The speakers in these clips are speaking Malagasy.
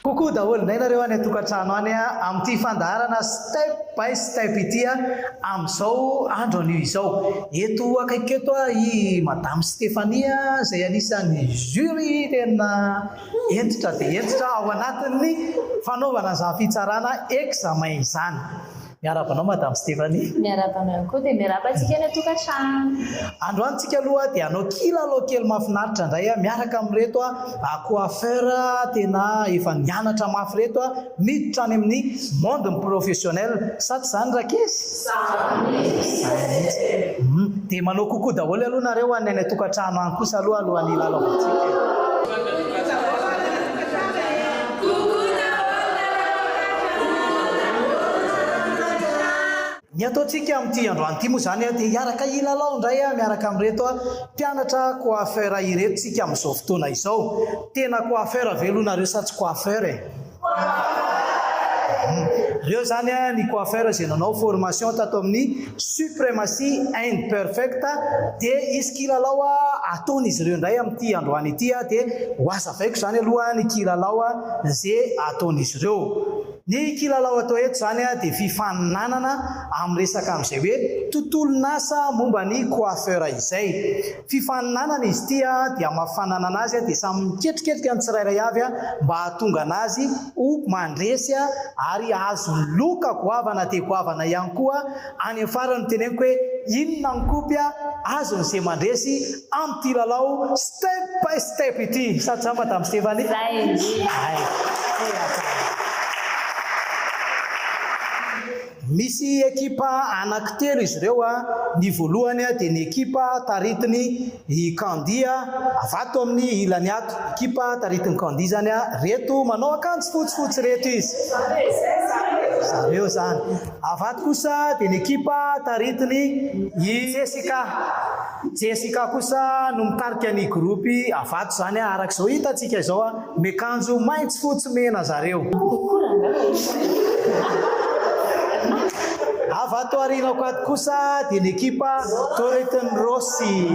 Kokoa daholo indrainareo any atokantrano any amin'ity fandaharana step by step ity amin'izao andro anio izao. Eto akaiky eto i Madame Stéphanie izay anisan'ny jury tena entitra dia entitra ao anatin'ny fanaovana izany fitsarana examen izany. Miarabanao Madame Stéphanie. Miarabanao ihany koa dia miarabantsika ny atokantrano. Androany tsika aloha dia hanao kilalao kely mahafinaritra indray miaraka amin'ireto coiffeur tena efa nianatra mafy reto miditra any amin'ny monde professionnel. Saty izany rakesy? Dia manao kokoa daholo aloha nareo any any atokantrano any kosa alohan'ny lalaovantsika. Ny ataontsika amin'ity androany ity moa izany dia hiaraka hilalao indray miaraka amin'ireto mpianatra coiffeur ireto tsika amin'izao fotoana izao. Tena coiffeur ve aloha nareo sa tsy coiffeur e? Reo zany ny coiffeur izay nanao formation tato amin'ny suprématie imperfecte dia izy kilalao ataon'izy ireo indray amin'ity androany ity dia hoazavaiko izany aloha ny kilalao izay ataon'izy ireo. Ny kilalao atao eto zany dia fifaninanana amin'ny resaka amin'izay hoe tontolon'asa momba ny coiffeur izay. Fifaninanana izy ity dia mahafanana anazy dia samy miketriketrika ny tsirairay avy mba hahatonga anazy ho mandresy ary azo loka goavana dia goavana ihany koa any amin'ny farany teneniko hoe inona ny kopy azony izay mandresy amin'ity lalao step by step ity. Satria Madame Stéphanie? Misy ekipa anankitelo izy ireo ny voalohany dia ny ekipa taritiny i Candy avato amin'ny ilany ato. Ekipa taritiny Candy zany reto manao akanjo fotsifotsy reto izy. Zareo zany. Avato kosa dia ny ekipa taritiny i Jessica. Jessica kosa no mitarika ny grupy avato zany arak'izao hitantsika izao miakanjo maitso fotsy mena zareo. Avato arinako ato kosa dia ny ekipa Toretton Rossi.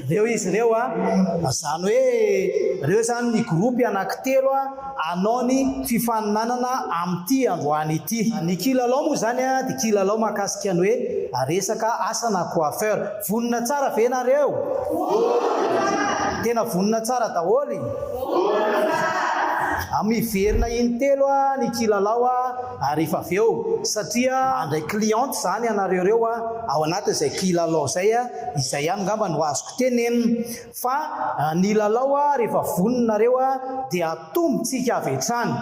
Reo izy ireo zany hoe reo zany ny grupy anankitelo hanao ny fifaninanana amin'ity androany ity. Ny kilalao moa zany dia kilalao mahakasika ny hoe resaka asana coiffeur. Vonona tsara ve nareo? Tena vonona tsara daholo. Miverina intelo ny kilalao rehefa avy eo satria andray cliente zany anareo reo ao anatin'izay kilalao izay izay ihany ngamba no azoko tenenina fa ny lalao rehefa voninareo dia atombontsika avy hatrany.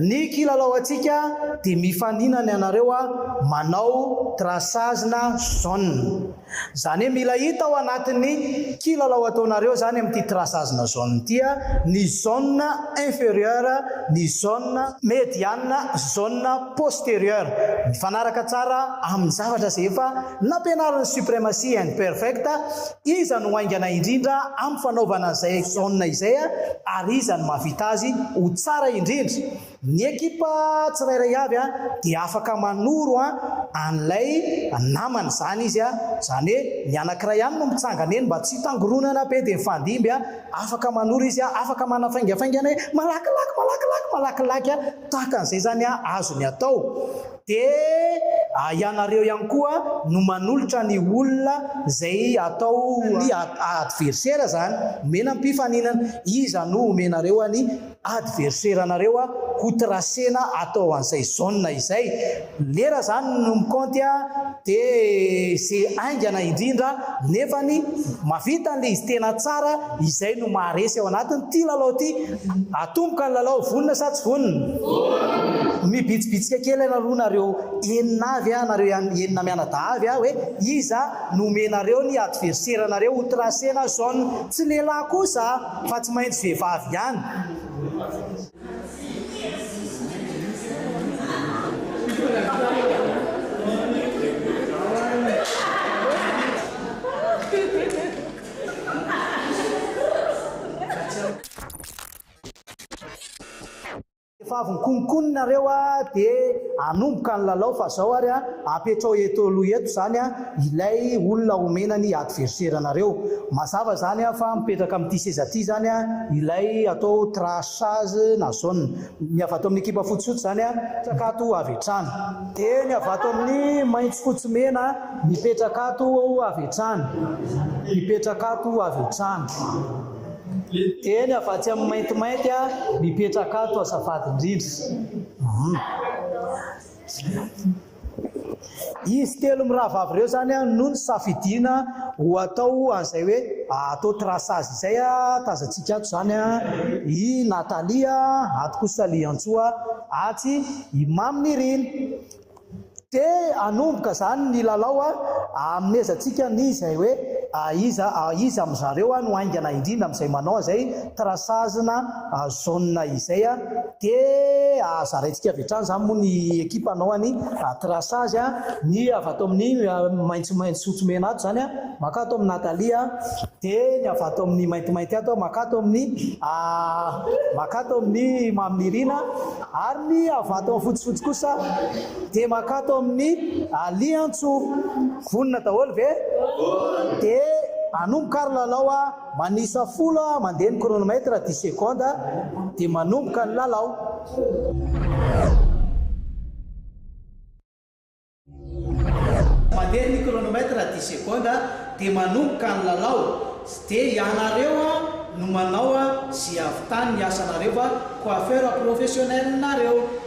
Ny kilalao antsika dia mifaninana ianareo manao trasazina jaune. Zany hoe mila hita ao anatin'ny kilalao ataonareo zany amin'ity trasazina jaune ity ny jaune inférieur, ny jaune médiane, jaune postérieur. Mifanaraka tsara amin'ny zavatra izay efa nampianarin'ny suprématie imperfecte. Iza no haingana indrindra amin'ny fanaovana izay jaune izay ary iza no mahavita azy ho tsara indrindra. Ny ekipa tsirairay avy dia afaka manoro an'ilay namany zany izy zany hoe ny anankiray ihany no mitsangana eny mba tsy hitangoronana be dia mifandimby afaka manoro izy afaka manafaingafaingana malakilaky tahaka an'izay zany azony atao. Dia ianareo ihany koa no manolotra ny olona izay atao ny adversaire zany mena mpifaninana iza no omenareo ny adversaire anareo ho tracena atao an'izay jaune izay. Lera zany no mikaonty dia izay aingana indrindra nefa ny mavita n'ilay izy tena tsara izay no maharesy ao anatiny ity lalao ity. Atomboka ny lalao vonona sa tsy vonona? Mibitsibitsika kely aloha nareo enina avy nareo enina mianadaha avy hoe iza no omenareo ny adversaire anareo ho tracena jaune. Tsy lehilahy kosa fa tsy maintsy vehivavy ihany. Efa avy nykonkononareo dia anomboka ny lalao fa zao ary apetrao eto aloha eto zany ilay olona omenany adversaire-nareo. Mazava zany fa mipetraka amin'ity seza ity zany ilay atao traçage na zone. Ny avy ato amin'ny ekipa fotsifotsy zany mipetraka ato avy hatrany, dia ny avy ato amin'ny maitso fotsy mena mipetraka ato avy hatrany, mipetraka ato avy hatrany. Dia ny avy atsy amin'ny maintimainty mipetraka ato azafady indrindra. Izy telo mirahavavy ireo zany no ny safidiana ho atao an'izay hoe atao traçage izay tazantsika ato zany i Natalia, ato kosa Liantsoa, aty i Mamy Nirina. Dia anomboka zany ny lalao amezantsika ny izay hoe iza amin'izareo no aingana indrindra amin'izay manao izay traçage na zone izay dia zaraintsika avy hatrany zany moa ny ekipa anao ny traçage ny avy ato amin'ny maitsomaitso sotsomena ato zany maka ato amin'ny Natalia, dia ny avy ato amin'ny maintimainty ato maka ato amin'ny Mamy Nirina, ary ny avy ato amin'ny fotsifotsy kosa dia maka ato amin'ny Liantsoa. Vonona daholo ve? Dia anomboka ary lalao manisa 10 mandeha ny chronomètre 10 secondes dia manomboka ny lalao. Mandeha ny chronomètre 10 secondes dia manomboka ny lalao. Dia ianareo no manao sy avy tany ny asanareo coiffeur professionnel nareo.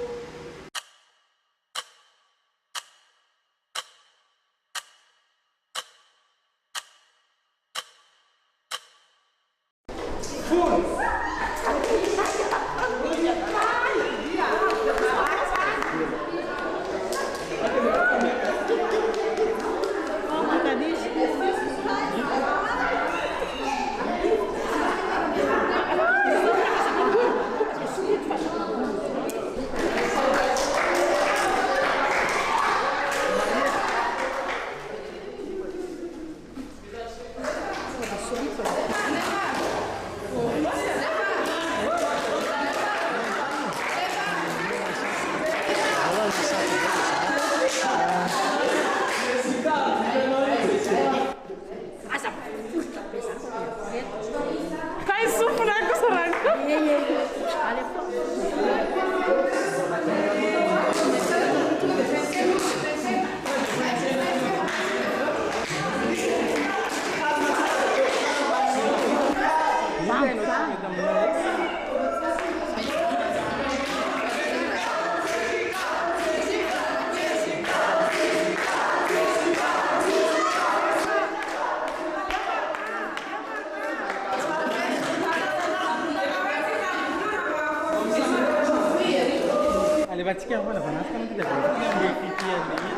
Levatika apa lah panas kan tidak boleh pikiran ini.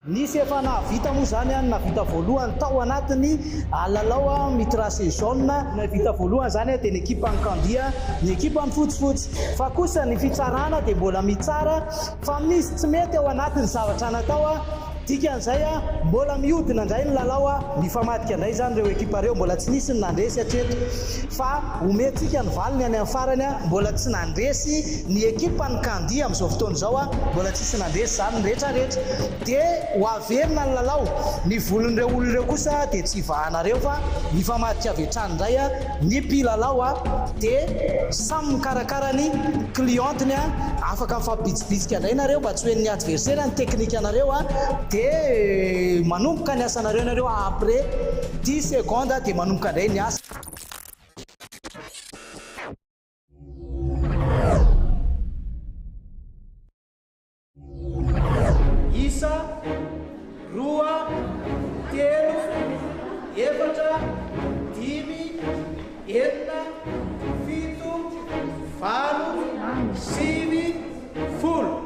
Nisy efa navita moa zany navita voalohany tao anatiny lalao mitracé jaune. Navita voalohany zany dia ny ekipa ny Kandia, ny ekipa ny fotsifotsy. Fa kosa ny fitsarana dia mbola mitsara fa misy tsy mety ao anatiny zavatra natao dikan'izay mbola mihodina indray ny lalao mifamadika indray zany ireo ekipa reo mbola tsy nisy ny nandresy hatreto fa omentsika ny valiny any amin'ny farany mbola tsy nandresy ny ekipa ny Kandy amin'izao fotoana izao mbola tsisy nandresy zany ny rehetrarehetra dia ho averina ny lalao ny volon'ireo olon'ireo kosa dia tsy vahanareo fa mifamadika avy hatrany indray ny mpilalao dia samy mikarakara ny clientiny afaka mifampibitsibitsika indray nareo mba tsy hoe ny adversaire ny teknika anareo dia manomboka ny asanareo nareo après 10 secondes dia manomboka indray ny asa isa roa telo efatra dimy enina fito valo sivy folo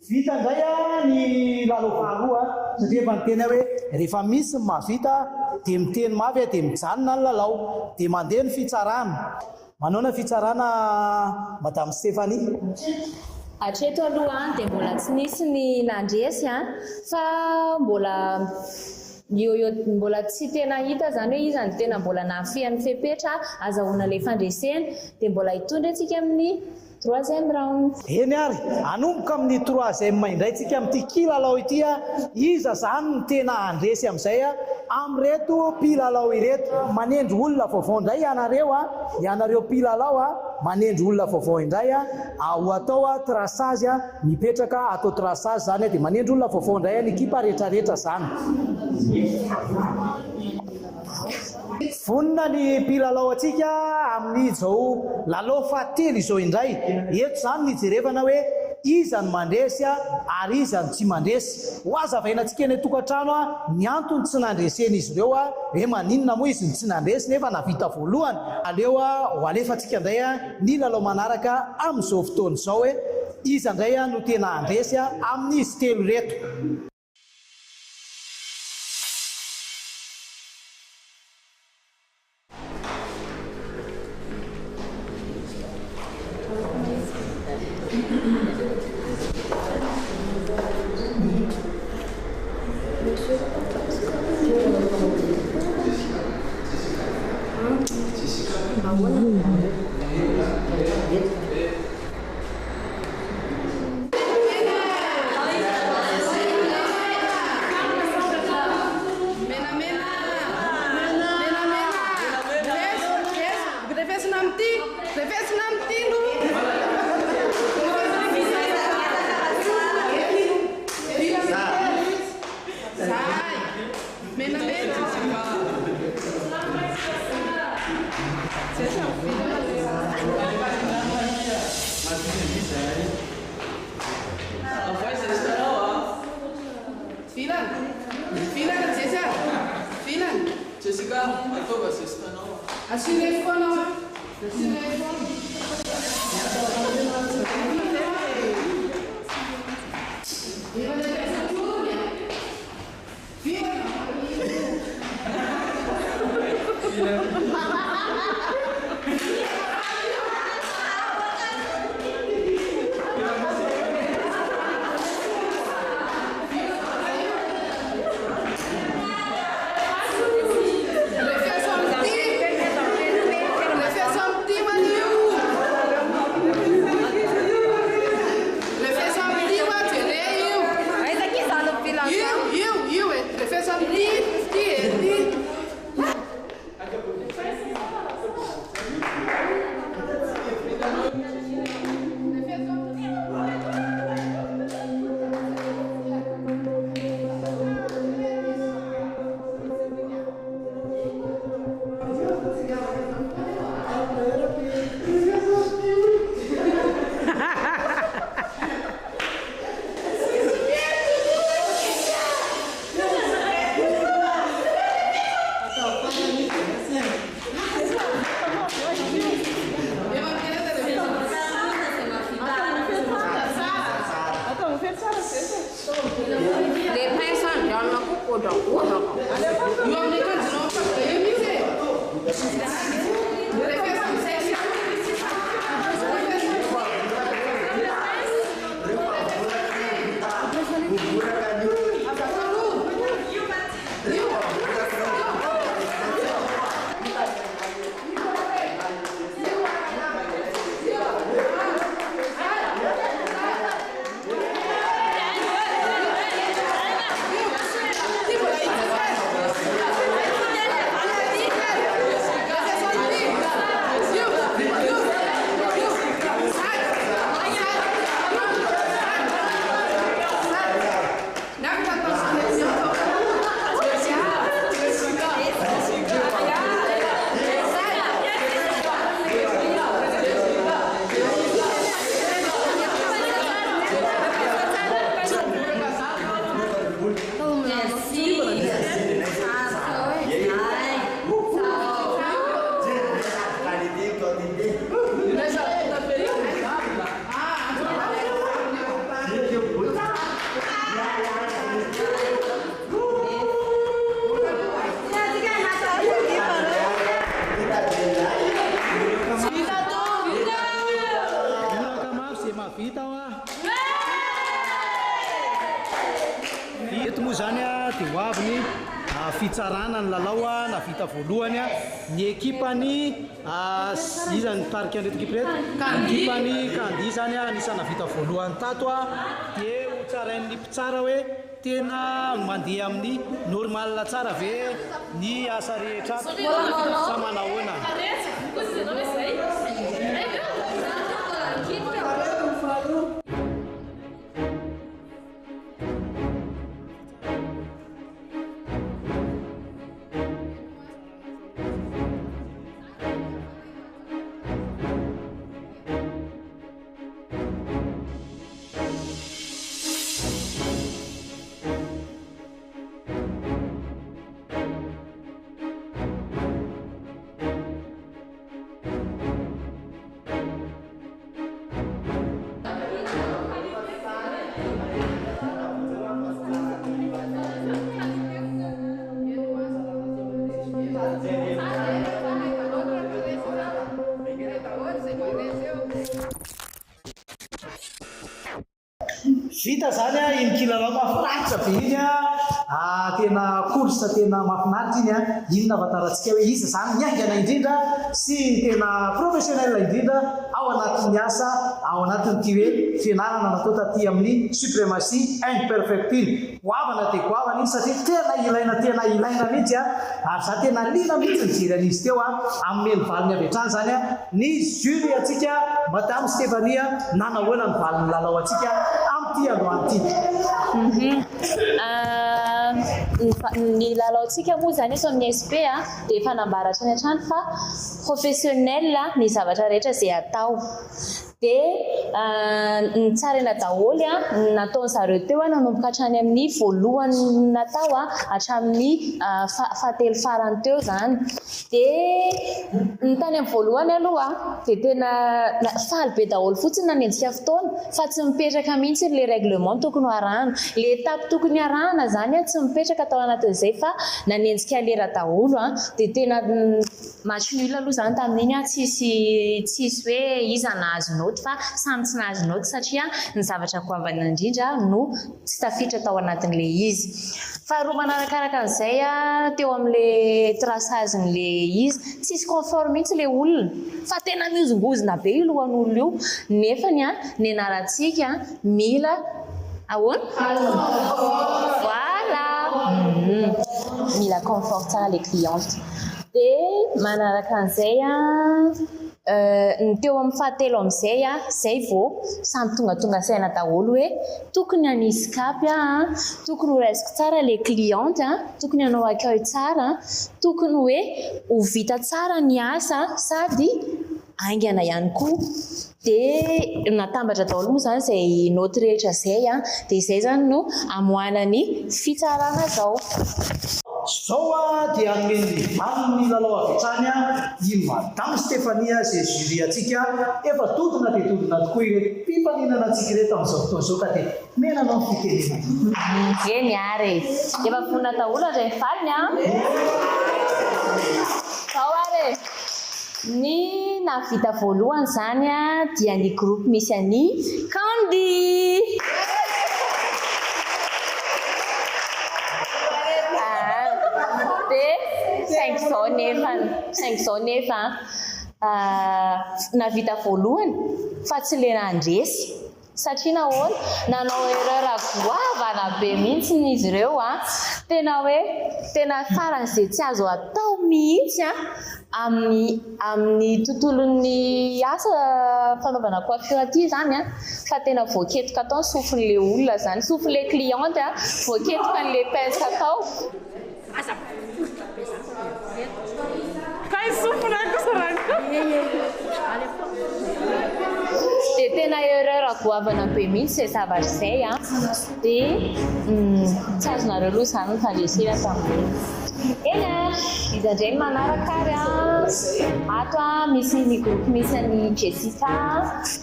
vita indray ny lalao faharoa satria efa ny tena hoe rehefa misy ny mahavita dia miteny mafy dia mijanona ny lalao dia mandeha ny fitsarana manao fitsarana madame Stéphanie hatreto aloha dia mbola tsy nisy ny nandresy fa mbola mbola tsy tena hita zany hoe iza ny tena mbola nafian'ny fepetra azahoana ilay fandreseny dia mbola hitondra antsika amin'ny 3e round. Eny ary anomboka amin'ny 3e indray tsika amin'ity kilalao ity iza zany ny tena andresy amin'izay amin'ireto mpilalao ireto manendro olona vaovao indray ianareo mpilalao manendro olona vaovao indray ho atao traçage mipetraka atao traçage zany dia manendro olona vaovao indray ny ekipa rehetrarehetra zany vonina ny mpilalao atsika amin'izao lalao fahatelo izao indray eto zany nijerevana hoe iza ny mandresy ary iza ny tsy mandresy ho azavainantsika eny tokantrano ny antony tsy nandreseny izy ireo hoe maninona moa izy ny tsy nandresy nefa navita voalohany aleo ho alefantsika indray ny lalao manaraka amin'izao fotoana izao hoe iza indray no tena andresy amin'izy telo reto. Refesina mitilo. Sai. Menamente. Filan, César. Filan. Jessica, atau asisten apa? Assim telefone. Assim telefone. Eto moa zany a dia ho avy ny fitsarana ny lalao a na vita voalohany a ny ekipany izany tarika an'reto ekipa reto ekipany Kandy zany a anisana vita voalohany tato a dia ho tsarain'ny mpitsara hoe tena mandeha amin'ny normal tsara ve ny asa rehetra sa manahoana. Vita zany a iny kilalao mahafinaritra be iny a tena course tena mahafinaritra iny inona vataratsika hoe izy zany miaingana indrindra sy tena professionnel indrindra ao anatin'ny asa ao anatin'ity hoe fianarana natao taty amin'ny suprématie imperfectile goavana dia goavana iny satria tena ilaina mihitsy ary za tena lina mihitsy nijery an'izy teo amin'ny melivaliny avy hatrany zany ny jury atsika madame Stéphania nanahoana ny valiny lalao atsika amin'ity androany ity. Ny lalaontsika moa zany eto amin'ny SP dia efa nambaratra ny hatrany fa professionnel ny zavatra rehetra izay atao dia ny tsaraina daholo nataony zareo teo nanomboka hatrany amin'ny voalohany natao hatramin'ny fahatelo farany teo zany dia ny tany amin'ny voalohany aloha dia tena faly be daholo fotsiny nanenjika fotoana fa tsy mipetraka mihitsy le règlement tokony arahana le étape tokony arahana zany tsy mipetraka tao anatin'izay fa nanenjika lera daholo dia tena match nul aloha zany tamin'iny tsisy hoe iza nahazo note fa samy tsy nahazo note satria ny zavatra goavana indrindra no tsy tafiditra tao anatin'le izy. Faharoa manarakaraka an'izay teo amin'le traçagen'le izy tsisy confort mihitsy le olona fa tena miozongozona be io lohan'olona io nefany ny anarantsika mila ahoana voilà mila confort tsara le cliente dia manaraka an'izay ny teo amin'ny fahatelo amin'izay zay vao samy tonga saina daholo hoe tokony hanisy kapy tokony ho raisiko tsara le cliente tokony hanao accueil tsara tokony hoe ho vita tsara ny asa sady aingana ihany koa dia natambatra daholo moa zany izay note rehetra izay dia izay zany no amoahana ny fitsarana zao. Zao dia amin'ny valiny lalao avy hatrany i madame Stéphania izay jury atsika efa dodona dia dodona tokoa ireto mpifaninana atsika ireto amin'izao fotoana izao ka dia menanao ny fitenenana. Eny ary efa vonona daholo andray ny valiny zao ary ny navita voalohany zany dia ny groupe misy any Candy. Saingy zao nefa navita voalohany fa tsy le nandresy satria nahoana nanao erreur goavana be mihitsy izy ireo tena hoe tena farany izay tsy azo atao mihitsy amin'ny tontolon'ny asa fanaovana coiffure aty zany fa tena voaketoka atao ny sofin'le olona zany sofin'le cliente voaketoka n'le pince atao dia tena erreur goavana be mihitsy izay zavatra izay dia tsy azonareo aloha zany ny fandresena tamin'ireny. Eny izy indray ny manaraka ary ato misy ny groupe misy any Jessica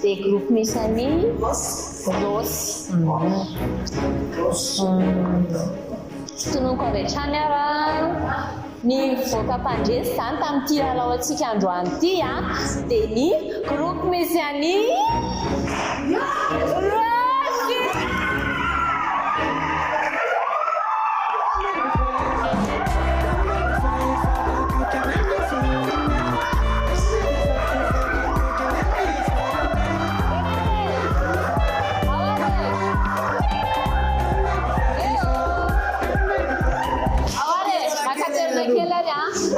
dia groupe misy any Rosy. Tononoko avy hatrany ny voaka mpandresy zany tamin'ity lalao antsika androany ity dia ny groupe misy any Rosy.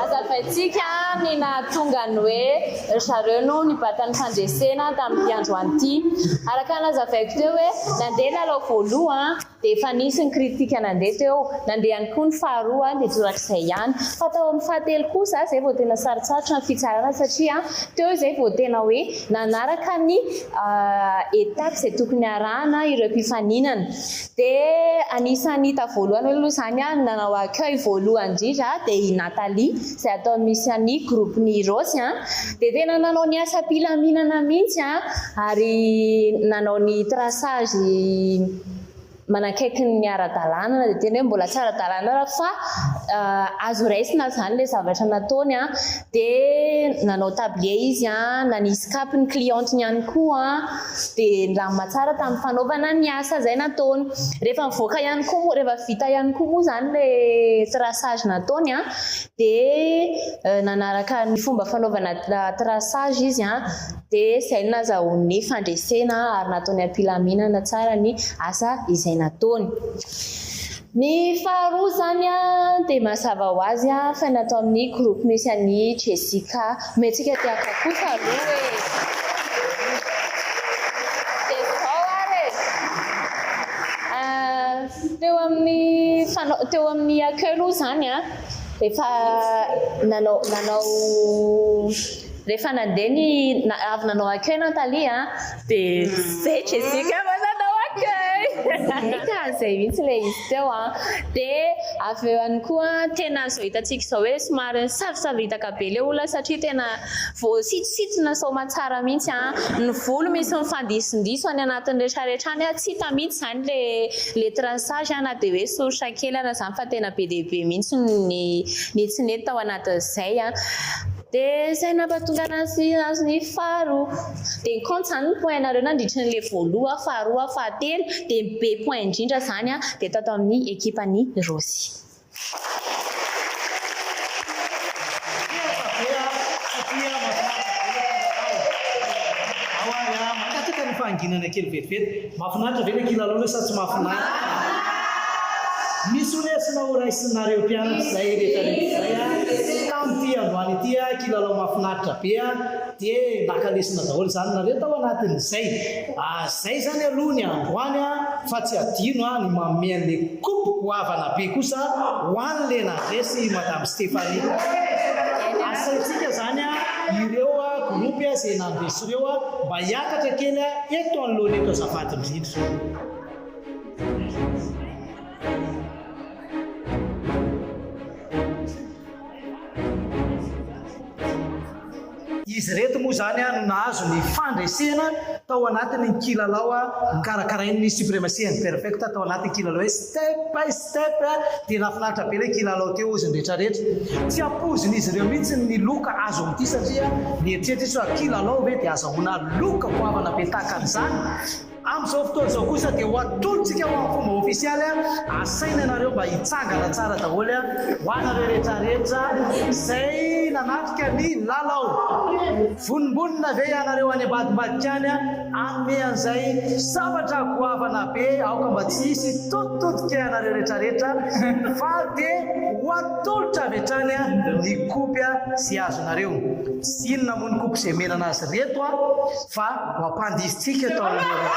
Azavaitsika ny nahatonga ny hoe zareo no nibata ny fandresena tamin'ity androany ity araka ny azavaiko teo hoe nandeha lalao voalohany dia efa nisy ny kritika nandeha teo nandeha ihany koa ny faharoa dia torak'izay ihany fa tao amin'ny fahatelo kosa izay vao tena sarotsarotra ny fitsarana satria teo izay vao tena hoe nanaraka ny étape izay tokony arahana ireo mpifaninana dia anisany hita voalohany aloha zany nanao accueil voalohany indrindra dia i Nathalie izay ataony misy any groupe ny Rosy dia tena nanao ny asa mpilaminana mihitsy ary nanao ny traçage manakaiky ny ara-dalàna dia tena hoe mbola tsy ara-dalàna raha fa azo raisina zany ilay zavatra nataony dia nanao tablier izy nanisy kapy ny clientiny ihany koa dia nilamina tsara tamin'ny fanaovana ny asa izay nataony rehefa mivoaka ihany koa rehefa vita ihany koa moa zany ilay traçage nataony dia nanaraka ny fomba fanaovana traçage izy dia izay nazahoany fandresena ary nataony ampilaminana tsara ny asa izay nataony. Ny faharoa zany dia mazava ho azy fa natao amin'ny groupe misy an'ny Jessica mentsika tiaka kosa aloha teo amin'ny accueil aloha zany rehefa nanao rehefa nandeha ny avy nanao accueil Natalia dia zay Jessica nanao accueil eka zay mihitsy ilay izy teo dia avy eo ihany koa tena zao hitantsika izao hoe somary sarosaritaka be ilay olona satria tena voasitositona soma tsara mihitsy ny volo misy mifandisondiso any anatin'ny rehetrarehetra any tsy hita mihitsy zany le traçage na dia hoe soritra kely ana zany fa tena be dia be mihitsy ny tsy nety tao anatin'izay dia izay nampatonga anazy ny faharoa dia compte zany ny point nareo nandritra n'ilay voaloha faharoa fahatelo dia be point indrindra zany dia tao amin'ny ekipany Rosy. Makataka ny fahanginana kely vetivety mahafinaritra ve ilay kilalao sa tsy mahafinaritra? Misy lesona ho raisinareo mpianatra izay rehetrarehetra izay tamin'ity androany ity kilalao mahafinaritra be dia naka lesona daholo zany nareo tao anatin'izay izay zany aloha ny androany fa tsy adino ny manome an'ilay coupe goavana be kosa ho an'ilay nadresy Madame Stéphanie. Asaitsika zany ireo groupe izay nandresy ireo mba hiakatra kely eto anoloana eto azafady indrindra. Izy reto moa zany no nahazo ny fandresena tao anatin'ny kilalao nikarakarainy ny suprématie perfecte tao anatin'ny kilalao step by step dia nafinaritra be ilay kilalao teo izy rehetrarehetra tsy ampoziny izy ireo mihitsy ny loka azo amin'ity satria nieritreritry hoe kilalao ve dia azahoana loka goavana be tahaka an'izany. Amin'izao fotoana izao kosa dia ho atolotsika ho amin'ny fomba ofisialy asaina ianareo mba hitsangana tsara daholo ho anareo rehetrarehetra izay nanatrika ny lalao. Vonimbonina ve ianareo any ambadimbadika any anome an'izay zavatra goavana be aoka mba tsy hisy totototika ianareo rehetrarehetra fa dia ho atolotra avy hatrany ny kopy izay azonareo. Tsy inona moa ny kopy izay menana azy reto fa ho ampandisitsika tao amin'ireo.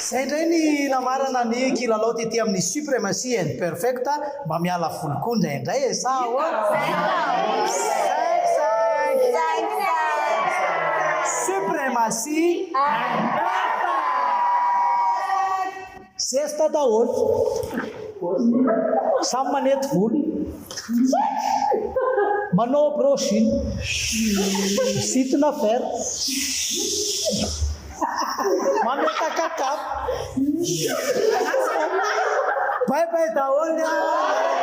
Zay indray ny namarana ny kilalao tety amin'ny Supremacy and Perfecta mba miala volokondra indray e sa Supremacy Zesta daholo samy manety volo manao brushing sitina fer mametaka kapa bye bye daholo